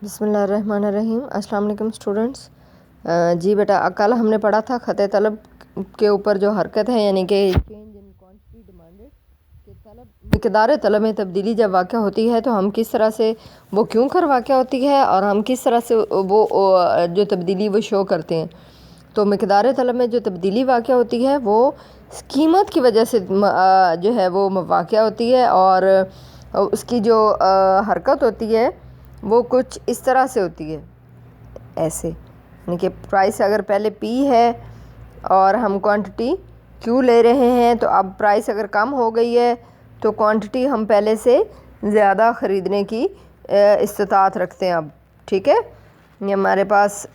بسم اللہ الرحمن الرحیم۔ السلام علیکم اسٹوڈنٹس۔ جی بیٹا، کل ہم نے پڑھا تھا خط طلب کے اوپر جو حرکت ہے، یعنی کہ چینج ان کوانٹٹی ڈیمانڈڈ، کہ مقدار طلب میں تبدیلی جب واقع ہوتی ہے تو ہم کس طرح سے وہ کیوں کر واقع ہوتی ہے اور ہم کس طرح سے وہ جو تبدیلی وہ شو کرتے ہیں۔ تو مقدار طلب میں جو تبدیلی واقع ہوتی ہے وہ قیمت کی وجہ سے جو ہے وہ واقع ہوتی ہے، اور اس کی جو حرکت ہوتی ہے وہ کچھ اس طرح سے ہوتی ہے، ایسے، یعنی کہ پرائس اگر پہلے پی ہے اور ہم کوانٹٹی کیو لے رہے ہیں، تو اب پرائس اگر کم ہو گئی ہے تو کوانٹٹی ہم پہلے سے زیادہ خریدنے کی استطاعت رکھتے ہیں اب، ٹھیک ہے۔ یہ ہمارے پاس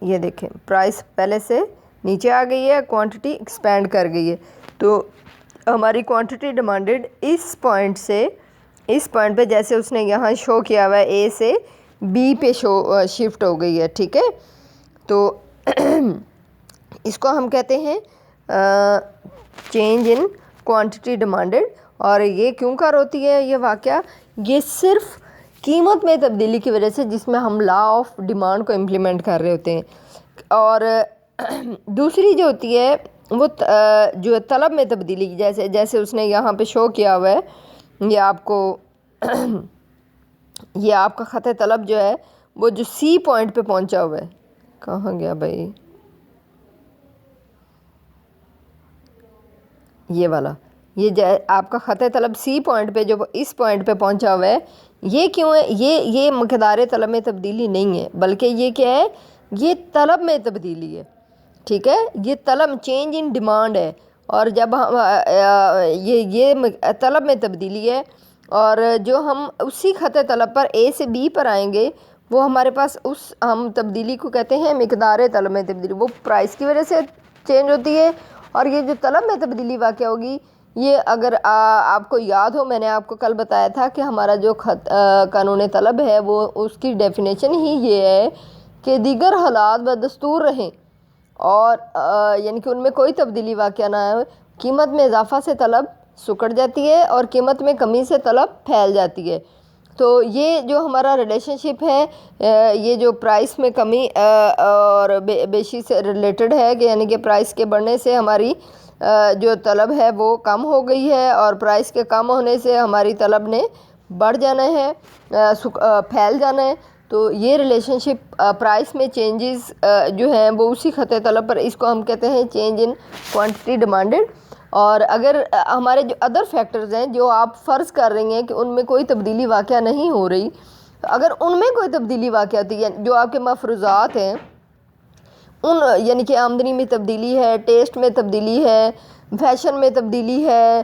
یہ دیکھیں، پرائس پہلے سے نیچے آ گئی ہے، کوانٹٹی ایکسپینڈ کر گئی ہے، تو ہماری کوانٹٹی ڈیمانڈڈ اس پوائنٹ سے اس پوائنٹ پہ، جیسے اس نے یہاں شو کیا ہوا ہے، اے سے بی پہ شفٹ ہو گئی ہے، ٹھیک ہے۔ تو اس کو ہم کہتے ہیں چینج ان کوانٹٹی ڈیمانڈڈ، اور یہ کیوں کر ہوتی ہے یہ واقعہ؟ یہ صرف قیمت میں تبدیلی کی وجہ سے، جس میں ہم لا آف ڈیمانڈ کو امپلیمنٹ کر رہے ہوتے ہیں، اور دوسری جو ہوتی ہے وہ جو طلب میں تبدیلی، جیسے اس نے یہاں پہ شو کیا ہوا ہے، یہ آپ کو یہ آپ کا خط طلب جو ہے وہ جو سی پوائنٹ پہ پہنچا ہوا ہے، کہاں گیا بھائی یہ والا، یہ آپ کا خط طلب سی پوائنٹ پہ جو اس پوائنٹ پہ پہنچا ہوا ہے، یہ کیوں ہے؟ یہ مقدار طلب میں تبدیلی نہیں ہے، بلکہ یہ کیا ہے؟ یہ طلب میں تبدیلی ہے، ٹھیک ہے۔ یہ طلب چینج ان ڈیمانڈ ہے، اور جب ہم یہ طلب میں تبدیلی ہے، اور جو ہم اسی خط طلب پر اے سے بی پر آئیں گے، وہ ہمارے پاس ہم تبدیلی کو کہتے ہیں مقدار طلب میں تبدیلی۔ وہ پرائس کی وجہ سے چینج ہوتی ہے، اور یہ جو طلب میں تبدیلی واقع ہوگی، یہ اگر آپ کو یاد ہو، میں نے آپ کو کل بتایا تھا کہ ہمارا جو قانون طلب ہے، وہ اس کی ڈیفینیشن ہی یہ ہے کہ دیگر حالات بدستور رہیں، اور یعنی کہ ان میں کوئی تبدیلی واقع نہ ہو۔ قیمت میں اضافہ سے طلب سکڑ جاتی ہے، اور قیمت میں کمی سے طلب پھیل جاتی ہے۔ تو یہ جو ہمارا ریلیشن شپ ہے، یہ جو پرائس میں کمی اور بیشی سے ریلیٹڈ ہے، کہ یعنی کہ پرائس کے بڑھنے سے ہماری جو طلب ہے وہ کم ہو گئی ہے، اور پرائس کے کم ہونے سے ہماری طلب نے بڑھ جانا ہے، پھیل جانا ہے۔ تو یہ ریلیشن شپ پرائس میں چینجز جو ہیں وہ اسی خط طلب پر، اس کو ہم کہتے ہیں چینج ان کوانٹٹی ڈیمانڈڈ۔ اور اگر ہمارے جو ادر فیکٹرز ہیں، جو آپ فرض کر رہی ہیں کہ ان میں کوئی تبدیلی واقع نہیں ہو رہی، اگر ان میں کوئی تبدیلی واقع ہوتی ہے، جو آپ کے مفروضات ہیں، یعنی کہ آمدنی میں تبدیلی ہے، ٹیسٹ میں تبدیلی ہے، فیشن میں تبدیلی ہے،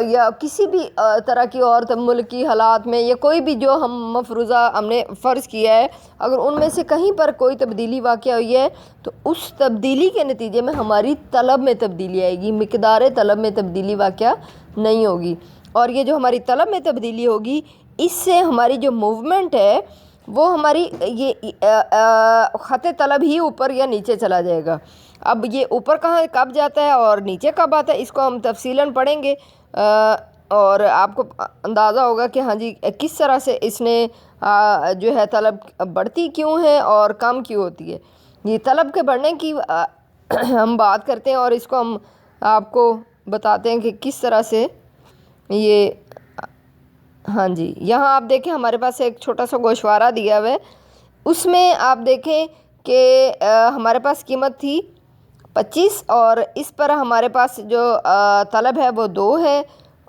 یا کسی بھی طرح کی اور ملکی حالات میں، یا کوئی بھی جو ہم مفروضہ ہم نے فرض کیا ہے، اگر ان میں سے کہیں پر کوئی تبدیلی واقع ہوئی ہے، تو اس تبدیلی کے نتیجے میں ہماری طلب میں تبدیلی آئے گی، مقدار طلب میں تبدیلی واقع نہیں ہوگی۔ اور یہ جو ہماری طلب میں تبدیلی ہوگی، اس سے ہماری جو موومنٹ ہے وہ ہماری یہ خط طلب ہی اوپر یا نیچے چلا جائے گا۔ اب یہ اوپر کب جاتا ہے اور نیچے کب آتا ہے، اس کو ہم تفصیلاً پڑھیں گے، اور آپ کو اندازہ ہوگا کہ ہاں جی کس طرح سے اس نے جو ہے طلب بڑھتی کیوں ہے اور کم کیوں ہوتی ہے۔ یہ طلب کے بڑھنے کی ہم بات کرتے ہیں، اور اس کو ہم آپ کو بتاتے ہیں کہ کس طرح سے یہ، ہاں جی یہاں آپ دیکھیں ہمارے پاس ایک چھوٹا سا گوشوارہ دیا ہوا ہے، اس میں آپ دیکھیں کہ ہمارے پاس قیمت تھی 25، اور اس پر ہمارے پاس جو طلب ہے وہ 2 ہے،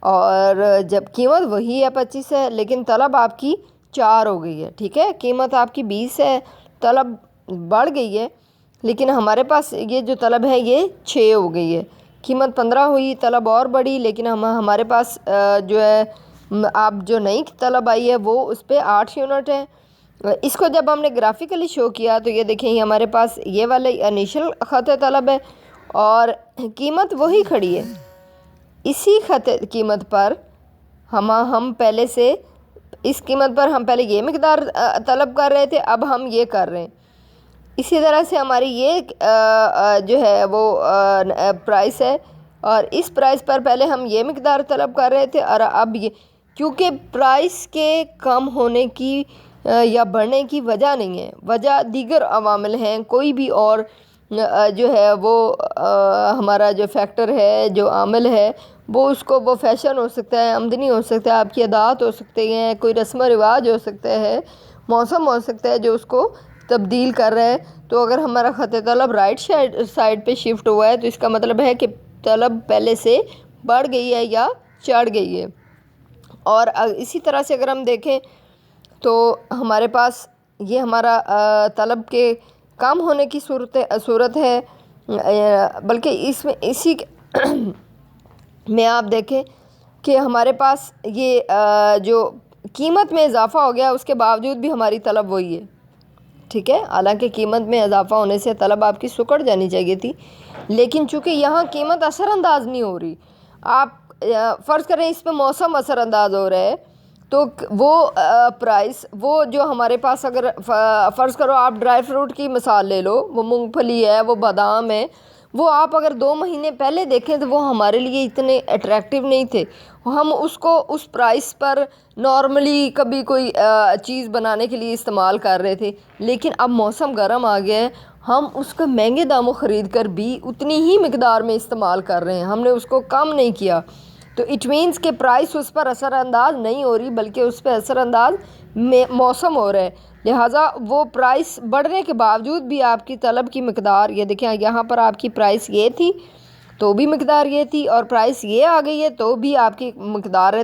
اور جب قیمت وہی ہے 25 ہے، لیکن طلب آپ کی 4 ہو گئی ہے، ٹھیک ہے۔ قیمت آپ کی 20 ہے، طلب بڑھ گئی ہے، لیکن ہمارے پاس یہ جو طلب ہے یہ 6 ہو گئی ہے۔ قیمت 15 ہوئی، طلب اور بڑھی، لیکن ہمارے پاس جو ہے آپ جو نئی طلب آئی ہے وہ اس پہ 8 یونٹ ہے۔ اس کو جب ہم نے گرافیکلی شو کیا تو یہ دیکھیں، یہ ہمارے پاس یہ والے انیشل خط طلب ہے، اور قیمت وہی کھڑی ہے۔ اسی خط قیمت پر ہم پہلے سے، اس قیمت پر ہم پہلے یہ مقدار طلب کر رہے تھے، اب ہم یہ کر رہے ہیں۔ اسی طرح سے ہماری یہ جو ہے وہ پرائس ہے، اور اس پرائس پر پہلے ہم یہ مقدار طلب کر رہے تھے، اور اب یہ، کیونکہ پرائس کے کم ہونے کی یا بڑھنے کی وجہ نہیں ہے، وجہ دیگر عوامل ہیں، کوئی بھی اور جو ہے وہ ہمارا جو فیکٹر ہے، جو عامل ہے، وہ فیشن ہو سکتا ہے، آمدنی ہو سکتا ہے، آپ کی عادات ہو سکتے ہیں، کوئی رسم و رواج ہو سکتا ہے، موسم ہو سکتا ہے جو اس کو تبدیل کر رہا ہے۔ تو اگر ہمارا خط طلب رائٹ سائڈ پہ شفٹ ہوا ہے تو اس کا مطلب ہے کہ طلب پہلے سے بڑھ گئی ہے یا چڑھ گئی ہے۔ اور اسی طرح سے اگر ہم دیکھیں تو ہمارے پاس یہ ہمارا طلب کے کم ہونے کی صورت ہے، بلکہ اسی میں آپ دیکھیں کہ ہمارے پاس یہ جو قیمت میں اضافہ ہو گیا اس کے باوجود بھی ہماری طلب وہی ہے، ٹھیک ہے، حالانکہ قیمت میں اضافہ ہونے سے طلب آپ کی سکڑ جانی چاہیے تھی، لیکن چونکہ یہاں قیمت اثر انداز نہیں ہو رہی، آپ فرض کریں اس پہ موسم اثر انداز ہو رہا ہے تو وہ پرائس، وہ جو ہمارے پاس، اگر فرض کرو آپ ڈرائی فروٹ کی مثال لے لو، وہ مونگ پھلی ہے، وہ بادام ہے، وہ آپ اگر 2 مہینے پہلے دیکھیں تو وہ ہمارے لیے اتنے اٹریکٹیو نہیں تھے، ہم اس کو اس پرائس پر نارملی کبھی کوئی چیز بنانے کے لیے استعمال کر رہے تھے، لیکن اب موسم گرم آ گیا ہے، ہم اس کو مہنگے داموں خرید کر بھی اتنی ہی مقدار میں استعمال کر رہے ہیں، ہم نے اس کو کم نہیں کیا، تو اٹ مینس کہ پرائس اس پر اثر انداز نہیں ہو رہی بلکہ اس پہ اثر انداز موسم ہو رہا ہے، لہٰذا وہ پرائس بڑھنے کے باوجود بھی آپ کی طلب کی مقدار، یہ دیکھیں یہاں پر آپ کی پرائس یہ تھی تو بھی مقدار یہ تھی، اور پرائس یہ آ گئی ہے تو بھی آپ کی مقدار ہے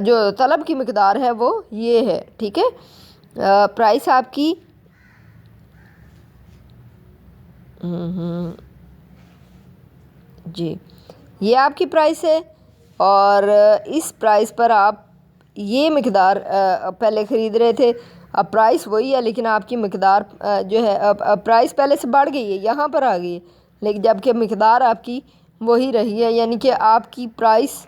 جو طلب کی مقدار ہے وہ یہ ہے، ٹھیک ہے، پرائس آپ کی جی یہ آپ کی پرائس ہے، اور اس پرائس پر آپ یہ مقدار پہلے خرید رہے تھے، اب پرائس وہی ہے لیکن آپ کی مقدار جو ہے پرائس پہلے سے بڑھ گئی ہے، یہاں پر آ گئی ہے، لیکن جبکہ مقدار آپ کی وہی رہی ہے، یعنی کہ آپ کی پرائس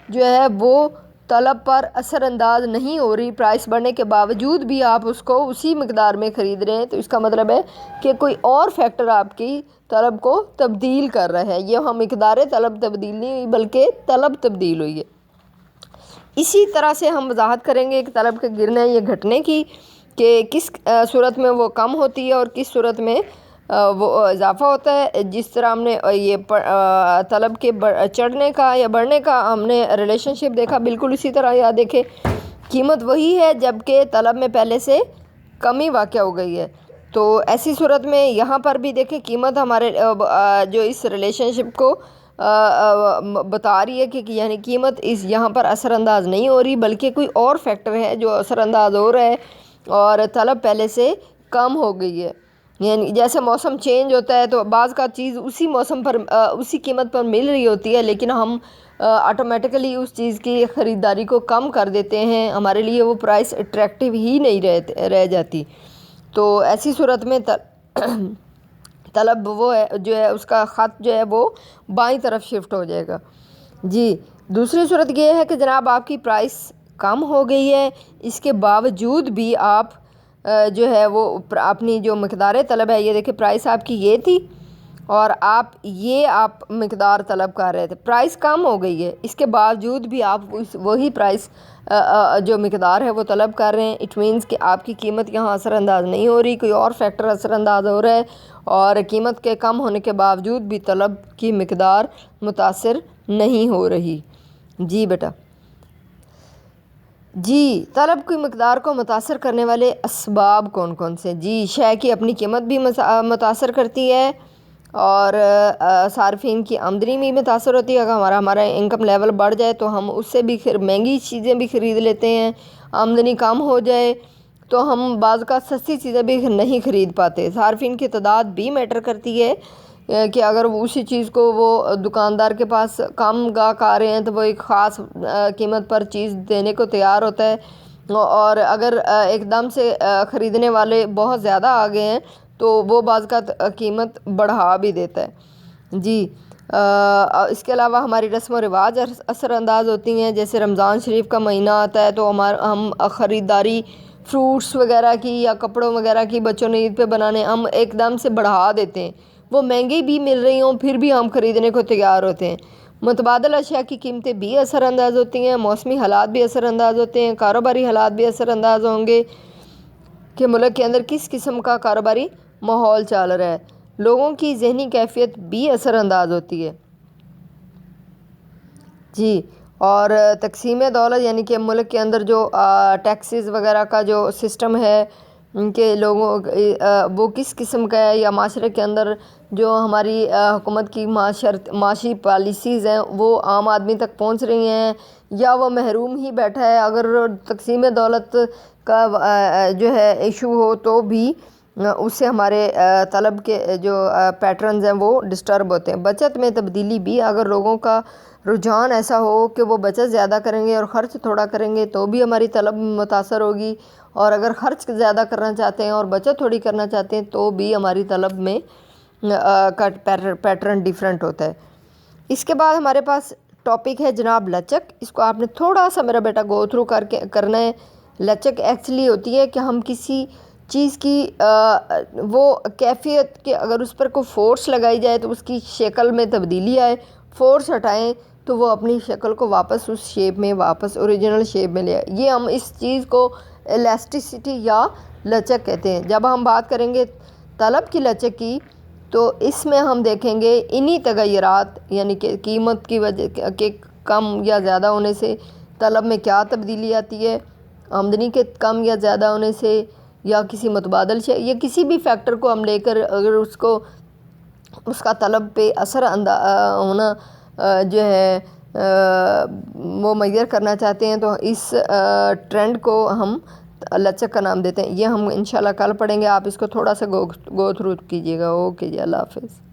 جو ہے وہ طلب پر اثر انداز نہیں ہو رہی، پرائس بڑھنے کے باوجود بھی آپ اس کو اسی مقدار میں خرید رہے ہیں، تو اس کا مطلب ہے کہ کوئی اور فیکٹر آپ کی طلب کو تبدیل کر رہا ہے، یہ مقدار طلب تبدیل نہیں ہوئی بلکہ طلب تبدیل ہوئی ہے۔ اسی طرح سے ہم وضاحت کریں گے کہ طلب کے گرنے یا گھٹنے کی، کہ کس صورت میں وہ کم ہوتی ہے اور کس صورت میں وہ اضافہ ہوتا ہے۔ جس طرح ہم نے یہ طلب کے چڑھنے کا یا بڑھنے کا ہم نے ریلیشن شپ دیکھا، بالکل اسی طرح یاد دیکھیں قیمت وہی ہے جبکہ طلب میں پہلے سے کمی واقع ہو گئی ہے، تو ایسی صورت میں یہاں پر بھی دیکھیں قیمت ہمارے جو اس ریلیشن شپ کو بتا رہی ہے کہ یعنی قیمت یہاں پر اثر انداز نہیں ہو رہی بلکہ کوئی اور فیکٹر ہے جو اثر انداز ہو رہا ہے، اور طلب پہلے سے کم ہو گئی ہے، یعنی جیسے موسم چینج ہوتا ہے تو بعض کا چیز اسی موسم پر اسی قیمت پر مل رہی ہوتی ہے لیکن ہم آٹومیٹکلی اس چیز کی خریداری کو کم کر دیتے ہیں، ہمارے لیے وہ پرائس اٹریکٹیو ہی نہیں رہ جاتی، تو ایسی صورت میں طلب وہ ہے جو ہے اس کا خط جو ہے وہ بائیں طرف شفٹ ہو جائے گا۔ جی دوسری صورت یہ ہے کہ جناب آپ کی پرائس کم ہو گئی ہے، اس کے باوجود بھی آپ جو ہے وہ اپنی جو مقدار طلب ہے، یہ دیکھیں پرائس آپ کی یہ تھی اور آپ مقدار طلب کر رہے تھے، پرائس کم ہو گئی ہے، اس کے باوجود بھی آپ وہی پرائس جو مقدار ہے وہ طلب کر رہے ہیں، اٹ مینس کہ آپ کی قیمت یہاں اثر انداز نہیں ہو رہی، کوئی اور فیکٹر اثر انداز ہو رہا ہے، اور قیمت کے کم ہونے کے باوجود بھی طلب کی مقدار متاثر نہیں ہو رہی۔ جی بیٹا جی طلب کی مقدار کو متاثر کرنے والے اسباب کون کون سے؟ جی شے کی اپنی قیمت بھی متاثر کرتی ہے، اور صارفین کی آمدنی بھی متاثر ہوتی ہے، اگر ہمارا انکم لیول بڑھ جائے تو ہم اس سے بھی مہنگی چیزیں بھی خرید لیتے ہیں، آمدنی کم ہو جائے تو ہم بعض کا سستی چیزیں بھی نہیں خرید پاتے، صارفین کی تعداد بھی میٹر کرتی ہے، کہ اگر وہ اسی چیز کو وہ دکاندار کے پاس کم گاہک آ رہے ہیں تو وہ ایک خاص قیمت پر چیز دینے کو تیار ہوتا ہے، اور اگر ایک دم سے خریدنے والے بہت زیادہ آ گئے ہیں تو وہ بعض کا قیمت بڑھا بھی دیتا ہے۔ جی اس کے علاوہ ہماری رسم و رواج اثر انداز ہوتی ہیں، جیسے رمضان شریف کا مہینہ آتا ہے تو ہم خریداری فروٹس وغیرہ کی یا کپڑوں وغیرہ کی بچوں نے عید پہ بنانے ہم ایک دم سے بڑھا دیتے ہیں، وہ مہنگی بھی مل رہی ہوں پھر بھی ہم خریدنے کو تیار ہوتے ہیں، متبادل اشیاء کی قیمتیں بھی اثر انداز ہوتی ہیں، موسمی حالات بھی اثر انداز ہوتے ہیں، کاروباری حالات بھی اثر انداز ہوں گے کہ ملک کے اندر کس قسم کا کاروباری ماحول چل رہا ہے، لوگوں کی ذہنی کیفیت بھی اثر انداز ہوتی ہے جی۔ اور تقسیم دولت یعنی کہ ملک کے اندر جو ٹیکسز وغیرہ کا جو سسٹم ہے کہ لوگوں وہ کس قسم کا ہے، یا معاشرے کے اندر جو ہماری حکومت کی معاشی پالیسیز ہیں وہ عام آدمی تک پہنچ رہی ہیں یا وہ محروم ہی بیٹھا ہے۔ اگر تقسیم دولت کا جو ہے ایشو ہو تو بھی اس سے ہمارے طلب کے جو پیٹرنز ہیں وہ ڈسٹرب ہوتے ہیں۔ بچت میں تبدیلی بھی، اگر لوگوں کا رجحان ایسا ہو کہ وہ بچت زیادہ کریں گے اور خرچ تھوڑا کریں گے تو بھی ہماری طلب متاثر ہوگی، اور اگر خرچ زیادہ کرنا چاہتے ہیں اور بچت تھوڑی کرنا چاہتے ہیں تو بھی ہماری طلب میں کا پیٹرن ڈیفرنٹ ہوتا ہے۔ اس کے بعد ہمارے پاس ٹاپک ہے جناب لچک، اس کو آپ نے تھوڑا سا میرا بیٹا گو تھرو کرنا ہے۔ لچک ایکچولی ہوتی ہے کہ ہم کسی چیز کی وہ کیفیت کہ اگر اس پر کوئی فورس لگائی جائے تو اس کی شکل میں تبدیلی آئے، فورس ہٹائیں تو وہ اپنی شکل کو واپس اس شیپ میں واپس اوریجنل شیپ میں لے آئے۔ یہ ہم اس چیز کو الاسٹیسٹی یا لچک کہتے ہیں۔ جب ہم بات کریں گے طلب کی لچک کی تو اس میں ہم دیکھیں گے انہی تغیرات یعنی کہ قیمت کی وجہ کے کم یا زیادہ ہونے سے طلب میں کیا تبدیلی آتی ہے، آمدنی کے کم یا زیادہ ہونے سے، یا کسی متبادل یا کسی بھی فیکٹر کو ہم لے کر اگر اس کا طلب پہ اثر ہونا جو ہے وہ میئر کرنا چاہتے ہیں تو اس ٹرینڈ کو ہم لچک کا نام دیتے ہیں۔ یہ ہم انشاءاللہ کل پڑھیں گے، آپ اس کو تھوڑا سا گو تھرو کیجیے گا۔ اوکے جی، اللہ حافظ۔